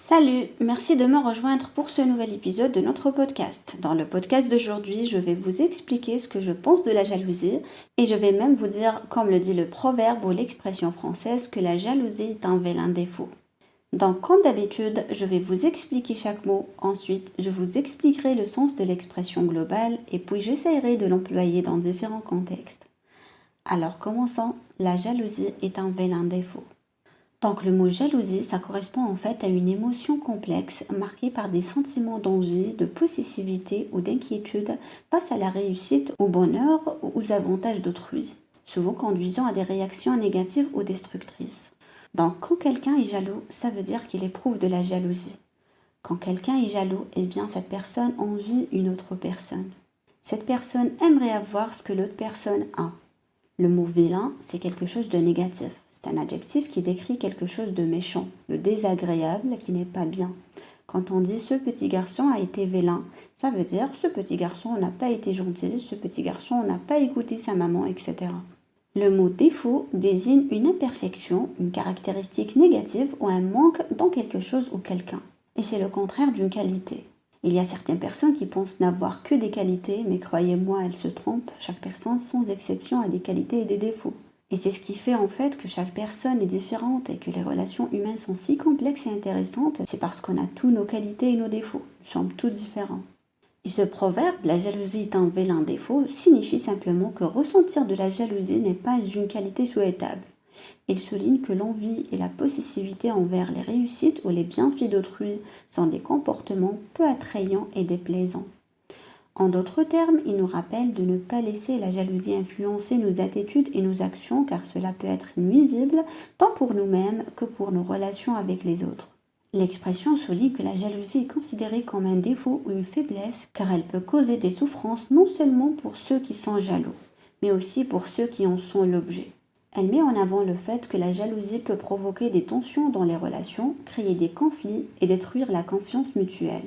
Salut, merci de me rejoindre pour ce nouvel épisode de notre podcast. Dans le podcast d'aujourd'hui, je vais vous expliquer ce que je pense de la jalousie et je vais même vous dire, comme le dit le proverbe ou l'expression française, que la jalousie est un vilain défaut. Donc, comme d'habitude, je vais vous expliquer chaque mot, ensuite je vous expliquerai le sens de l'expression globale et puis j'essaierai de l'employer dans différents contextes. Alors commençons, la jalousie est un vilain défaut. Donc le mot jalousie, ça correspond en fait à une émotion complexe marquée par des sentiments d'envie, de possessivité ou d'inquiétude face à la réussite, au bonheur ou aux avantages d'autrui, souvent conduisant à des réactions négatives ou destructrices. Donc quand quelqu'un est jaloux, ça veut dire qu'il éprouve de la jalousie. Quand quelqu'un est jaloux, eh bien cette personne envie une autre personne. Cette personne aimerait avoir ce que l'autre personne a. Le mot vilain, c'est quelque chose de négatif. C'est un adjectif qui décrit quelque chose de méchant, de désagréable, qui n'est pas bien. Quand on dit ce petit garçon a été vilain, ça veut dire ce petit garçon n'a pas été gentil, ce petit garçon n'a pas écouté sa maman, etc. Le mot défaut désigne une imperfection, une caractéristique négative ou un manque dans quelque chose ou quelqu'un. Et c'est le contraire d'une qualité. Il y a certaines personnes qui pensent n'avoir que des qualités, mais croyez-moi, elles se trompent. Chaque personne, sans exception, a des qualités et des défauts. Et c'est ce qui fait en fait que chaque personne est différente et que les relations humaines sont si complexes et intéressantes. C'est parce qu'on a tous nos qualités et nos défauts. Nous sommes tous différents. Et ce proverbe, la jalousie est un vilain défaut, signifie simplement que ressentir de la jalousie n'est pas une qualité souhaitable. Il souligne que l'envie et la possessivité envers les réussites ou les bienfaits d'autrui sont des comportements peu attrayants et déplaisants. En d'autres termes, il nous rappelle de ne pas laisser la jalousie influencer nos attitudes et nos actions car cela peut être nuisible tant pour nous-mêmes que pour nos relations avec les autres. L'expression souligne que la jalousie est considérée comme un défaut ou une faiblesse car elle peut causer des souffrances non seulement pour ceux qui sont jaloux, mais aussi pour ceux qui en sont l'objet. Elle met en avant le fait que la jalousie peut provoquer des tensions dans les relations, créer des conflits et détruire la confiance mutuelle.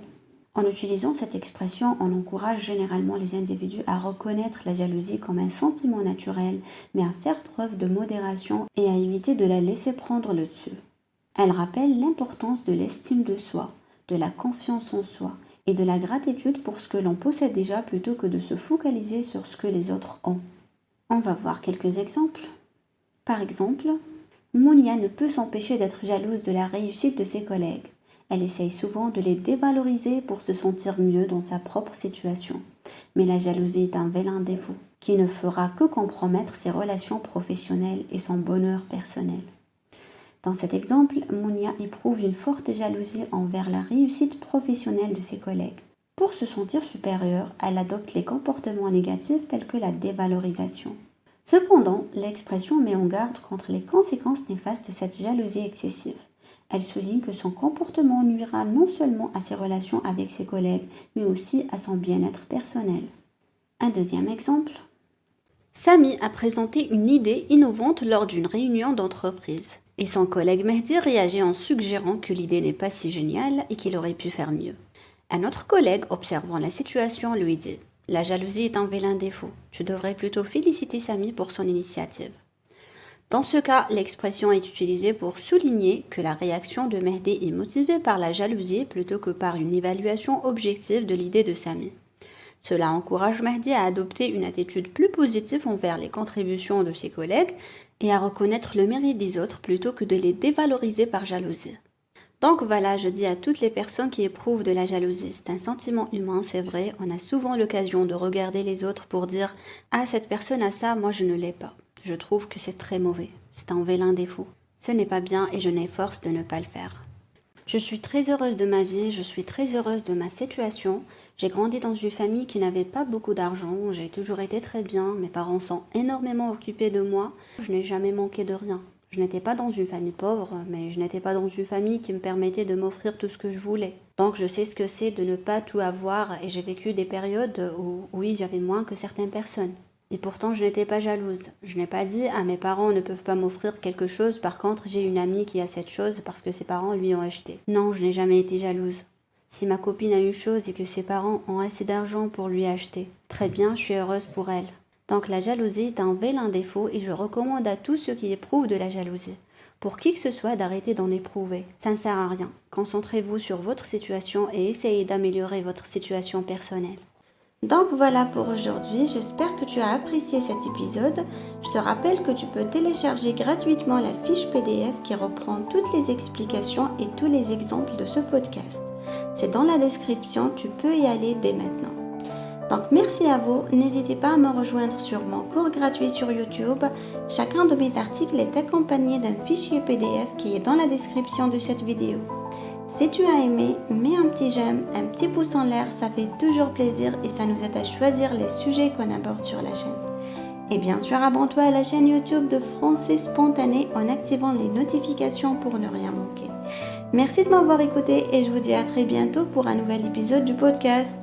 En utilisant cette expression, on encourage généralement les individus à reconnaître la jalousie comme un sentiment naturel, mais à faire preuve de modération et à éviter de la laisser prendre le dessus. Elle rappelle l'importance de l'estime de soi, de la confiance en soi et de la gratitude pour ce que l'on possède déjà plutôt que de se focaliser sur ce que les autres ont. On va voir quelques exemples. Par exemple, Mounia ne peut s'empêcher d'être jalouse de la réussite de ses collègues. Elle essaye souvent de les dévaloriser pour se sentir mieux dans sa propre situation. Mais la jalousie est un vilain défaut qui ne fera que compromettre ses relations professionnelles et son bonheur personnel. Dans cet exemple, Mounia éprouve une forte jalousie envers la réussite professionnelle de ses collègues. Pour se sentir supérieure, elle adopte les comportements négatifs tels que la dévalorisation. Cependant, l'expression met en garde contre les conséquences néfastes de cette jalousie excessive. Elle souligne que son comportement nuira non seulement à ses relations avec ses collègues, mais aussi à son bien-être personnel. Un deuxième exemple. Sami a présenté une idée innovante lors d'une réunion d'entreprise. Et son collègue Mehdi réagit en suggérant que l'idée n'est pas si géniale et qu'il aurait pu faire mieux. Un autre collègue, observant la situation, lui dit « La jalousie est un vilain défaut. Tu devrais plutôt féliciter Sami pour son initiative. » Dans ce cas, l'expression est utilisée pour souligner que la réaction de Mehdi est motivée par la jalousie plutôt que par une évaluation objective de l'idée de Sami. Cela encourage Mehdi à adopter une attitude plus positive envers les contributions de ses collègues et à reconnaître le mérite des autres plutôt que de les dévaloriser par jalousie. Donc voilà, je dis à toutes les personnes qui éprouvent de la jalousie, c'est un sentiment humain, c'est vrai, on a souvent l'occasion de regarder les autres pour dire « Ah, cette personne a ça, moi je ne l'ai pas ». Je trouve que c'est très mauvais, c'est un vilain défaut. Ce n'est pas bien et je n'efforce de ne pas le faire. Je suis très heureuse de ma vie, je suis très heureuse de ma situation. J'ai grandi dans une famille qui n'avait pas beaucoup d'argent, j'ai toujours été très bien, mes parents sont énormément occupés de moi, je n'ai jamais manqué de rien. Je n'étais pas dans une famille pauvre, mais je n'étais pas dans une famille qui me permettait de m'offrir tout ce que je voulais. Donc je sais ce que c'est de ne pas tout avoir et j'ai vécu des périodes où oui, j'avais moins que certaines personnes. Et pourtant, je n'étais pas jalouse. Je n'ai pas dit « Ah, mes parents ne peuvent pas m'offrir quelque chose, par contre, j'ai une amie qui a cette chose parce que ses parents lui ont acheté. » Non, je n'ai jamais été jalouse. Si ma copine a une chose et que ses parents ont assez d'argent pour lui acheter, très bien, je suis heureuse pour elle. Donc la jalousie est un vilain défaut et je recommande à tous ceux qui éprouvent de la jalousie. pour qui que ce soit d'arrêter d'en éprouver. Ça ne sert à rien. Concentrez-vous sur votre situation et essayez d'améliorer votre situation personnelle. Donc voilà pour aujourd'hui, j'espère que tu as apprécié cet épisode. Je te rappelle que tu peux télécharger gratuitement la fiche PDF qui reprend toutes les explications et tous les exemples de ce podcast. C'est dans la description, tu peux y aller dès maintenant. Donc merci à vous, n'hésitez pas à me rejoindre sur mon cours gratuit sur YouTube. Chacun de mes articles est accompagné d'un fichier PDF qui est dans la description de cette vidéo. Si tu as aimé, mets un petit j'aime, un petit pouce en l'air, ça fait toujours plaisir et ça nous aide à choisir les sujets qu'on aborde sur la chaîne. Et bien sûr, abonne-toi à la chaîne YouTube de Français Spontané en activant les notifications pour ne rien manquer. Merci de m'avoir écouté et je vous dis à très bientôt pour un nouvel épisode du podcast.